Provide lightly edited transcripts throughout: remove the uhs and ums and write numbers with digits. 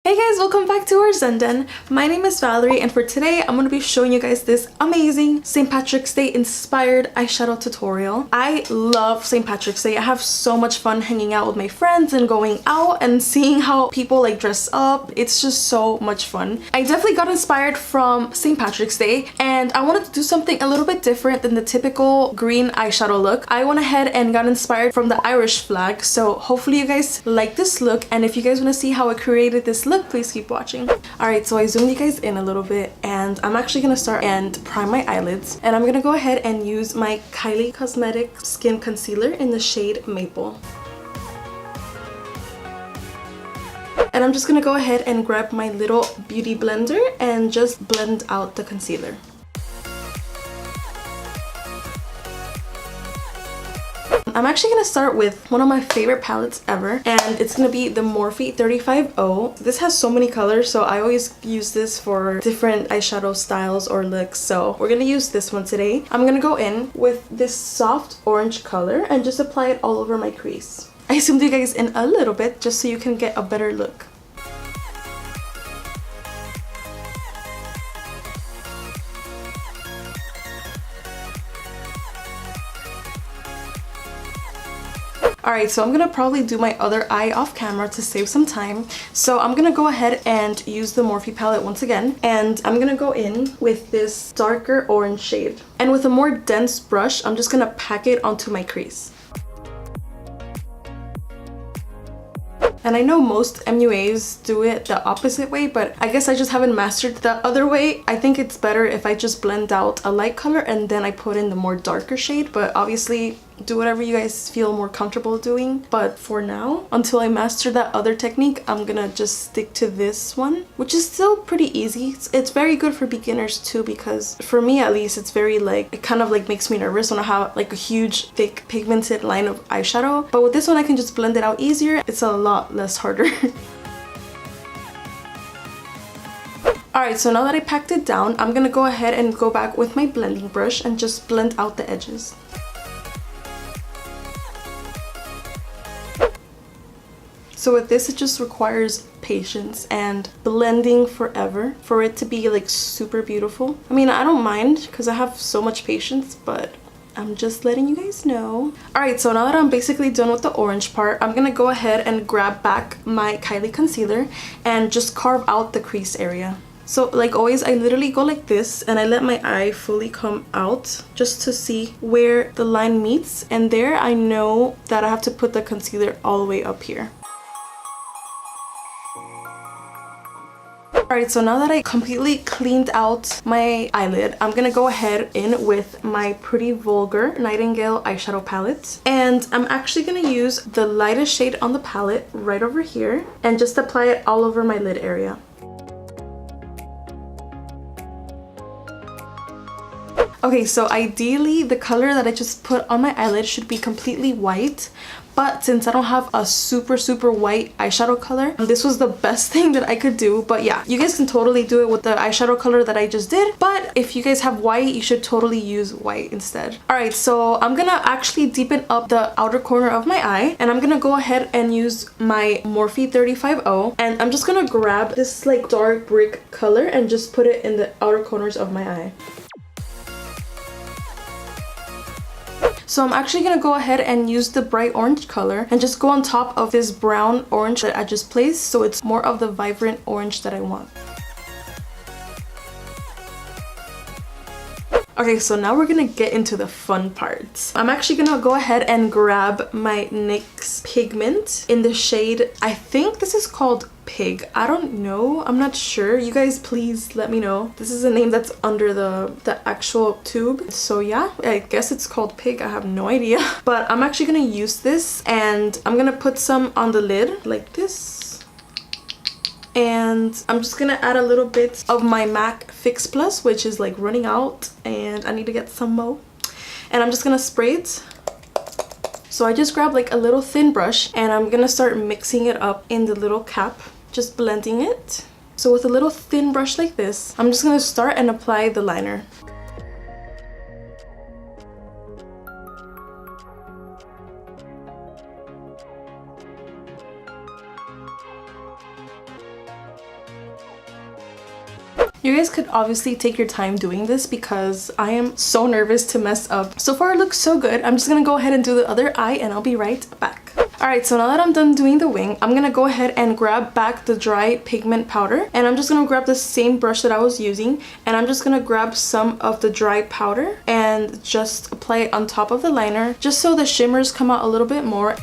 Hey guys, welcome back to our Zen Den. My name is Valerie and for today I'm going to be showing you guys this amazing St. Patrick's Day inspired eyeshadow tutorial. I love St. Patrick's Day. I have so much fun hanging out with my friends and going out and seeing how people like dress up. It's just so much fun. I definitely got inspired from St. Patrick's Day and I wanted to do something a little bit different than the typical green eyeshadow look. I went ahead and got inspired from the Irish flag, so hopefully you guys like this look, and if you guys want to see how I created this look, please keep watching. Alright, so I zoomed you guys in a little bit and I'm actually gonna start and prime my eyelids, and I'm gonna go ahead and use my Kylie Cosmetics Skin Concealer in the shade Maple. And I'm just gonna go ahead and grab my little beauty blender and just blend out the concealer. I'm actually going to start with one of my favorite palettes ever, and it's going to be the Morphe 35O. This has so many colors, so I always use this for different eyeshadow styles or looks, so we're going to use this one today. I'm going to go in with this soft orange color and just apply it all over my crease. I zoomed you guys in a little bit just so you can get a better look. Alright, so I'm gonna probably do my other eye off camera to save some time. So I'm gonna go ahead and use the Morphe palette once again, and I'm gonna go in with this darker orange shade. And with a more dense brush, I'm just gonna pack it onto my crease. And I know most MUAs do it the opposite way, but I guess I just haven't mastered the other way. I think it's better if I just blend out a light color and then I put in the more darker shade, but obviously do whatever you guys feel more comfortable doing. But for now, until I master that other technique, I'm gonna just stick to this one, which is still pretty easy. It's very good for beginners too, because for me at least, it's very like, it kind of like makes me nervous when I have like a huge thick pigmented line of eyeshadow. But with this one, I can just blend it out easier. It's a lot less harder. Alright, so now that I packed it down, I'm gonna go ahead and go back with my blending brush and just blend out the edges. So with this, it just requires patience and blending forever for it to be like super beautiful. I mean, I don't mind because I have so much patience, but I'm just letting you guys know. Alright, so now that I'm basically done with the orange part, I'm gonna go ahead and grab back my Kylie concealer and just carve out the crease area. So like always, I literally go like this and I let my eye fully come out just to see where the line meets, and there I know that I have to put the concealer all the way up here. Alright, so now that I completely cleaned out my eyelid, I'm gonna go ahead in with my Pretty Vulgar Nightingale eyeshadow palette. And I'm actually gonna use the lightest shade on the palette right over here and just apply it all over my lid area. Okay, so ideally the color that I just put on my eyelid should be completely white, but since I don't have a super white eyeshadow color, this was the best thing that I could do. But yeah, you guys can totally do it with the eyeshadow color that I just did, but if you guys have white, you should totally use white instead. Alright, so I'm gonna actually deepen up the outer corner of my eye, and I'm gonna go ahead and use my Morphe 35O, and I'm just gonna grab this like dark brick color and just put it in the outer corners of my eye. So I'm actually gonna go ahead and use the bright orange color and just go on top of this brown orange that I just placed, so it's more of the vibrant orange that I want. Okay, so now we're gonna get into the fun parts. I'm actually gonna go ahead and grab my NYX pigment in the shade, I think this is called Pig. I don't know, I'm not sure. You guys please let me know. This is a name that's under the actual tube. So yeah, I guess it's called Pig. I have no idea. But I'm actually gonna use this and I'm gonna put some on the lid like this. And I'm just gonna add a little bit of my MAC Fix Plus, which is like running out and I need to get some more. And I'm just gonna spray it. So I just grabbed like a little thin brush and I'm gonna start mixing it up in the little cap, just blending it. So with a little thin brush like this, I'm just gonna start and apply the liner. You guys could obviously take your time doing this because I am so nervous to mess up. So far it looks so good. I'm just gonna go ahead and do the other eye and I'll be right back. Alright, so now that I'm done doing the wing, I'm gonna go ahead and grab back the dry pigment powder, and I'm just gonna grab the same brush that I was using, and I'm just gonna grab some of the dry powder and just apply it on top of the liner just so the shimmers come out a little bit more.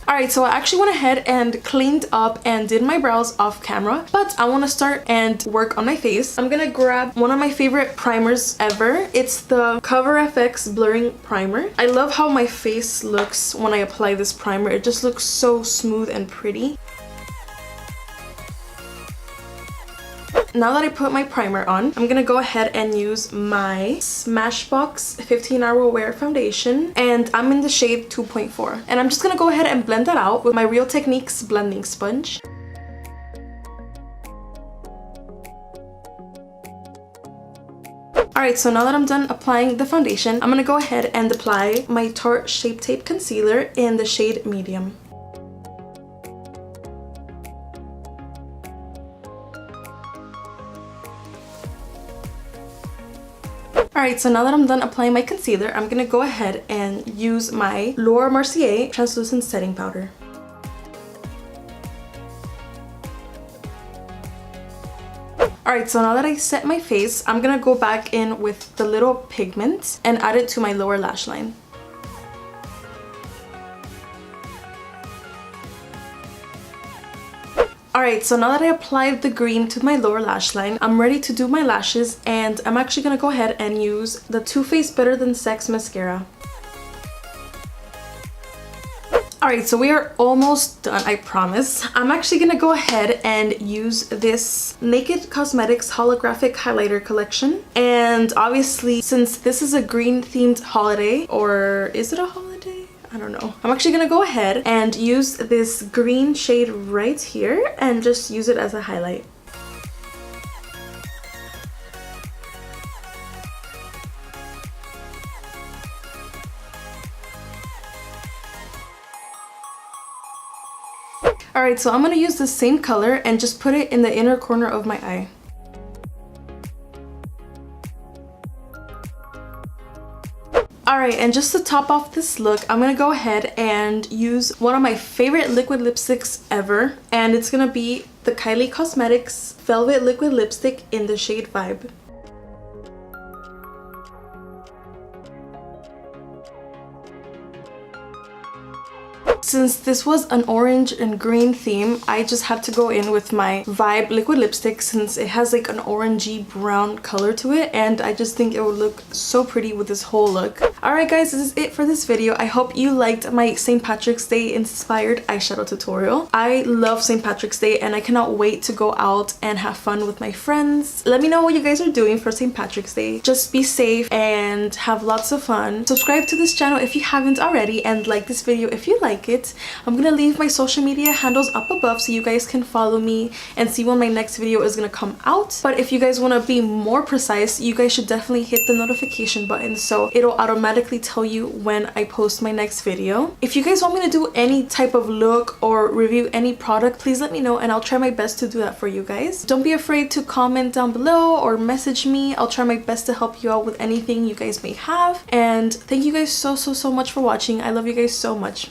Alright, so I actually went ahead and cleaned up and did my brows off camera, but I want to start and work on my face. I'm gonna grab one of my favorite primers ever. It's the Cover FX Blurring Primer. I love how my face looks when I apply this primer. It just looks so smooth and pretty. Now that I put my primer on, I'm gonna go ahead and use my Smashbox 15 Hour Wear Foundation, and I'm in the shade 2.4. And I'm just gonna go ahead and blend that out with my Real Techniques blending sponge. Alright, so now that I'm done applying the foundation, I'm gonna go ahead and apply my Tarte Shape Tape Concealer in the shade Medium. Alright, so now that I'm done applying my concealer, I'm gonna go ahead and use my Laura Mercier Translucent Setting Powder. Alright, so now that I set my face, I'm gonna go back in with the little pigment and add it to my lower lash line. Alright, so now that I applied the green to my lower lash line, I'm ready to do my lashes, and I'm actually gonna go ahead and use the Too Faced Better Than Sex mascara. Alright, so we are almost done, I promise. I'm actually gonna go ahead and use this Naked Cosmetics Holographic Highlighter Collection. And obviously, since this is a green themed holiday, or is it a holiday? I don't know. I'm actually gonna go ahead and use this green shade right here and just use it as a highlight. Alright, so I'm gonna use the same color and just put it in the inner corner of my eye. Alright, and just to top off this look, I'm gonna go ahead and use one of my favorite liquid lipsticks ever, and it's gonna be the Kylie Cosmetics Velvet Liquid Lipstick in the shade Vibe. Since this was an orange and green theme, I just had to go in with my Vibe liquid lipstick since it has like an orangey brown color to it, and I just think it would look so pretty with this whole look. Alright guys, this is it for this video. I hope you liked my St. Patrick's Day inspired eyeshadow tutorial. I love St. Patrick's Day and I cannot wait to go out and have fun with my friends. Let me know what you guys are doing for St. Patrick's Day. Just be safe and have lots of fun. Subscribe to this channel if you haven't already, and like this video if you like it. I'm gonna leave my social media handles up above so you guys can follow me and see when my next video is gonna come out. But if you guys want to be more precise, you guys should definitely hit the notification button so it'll automatically tell you when I post my next video. If you guys want me to do any type of look or review any product, please let me know and I'll try my best to do that for you guys. Don't be afraid to comment down below or message me. I'll try my best to help you out with anything you guys may have. And thank you guys so much for watching. I love you guys so much.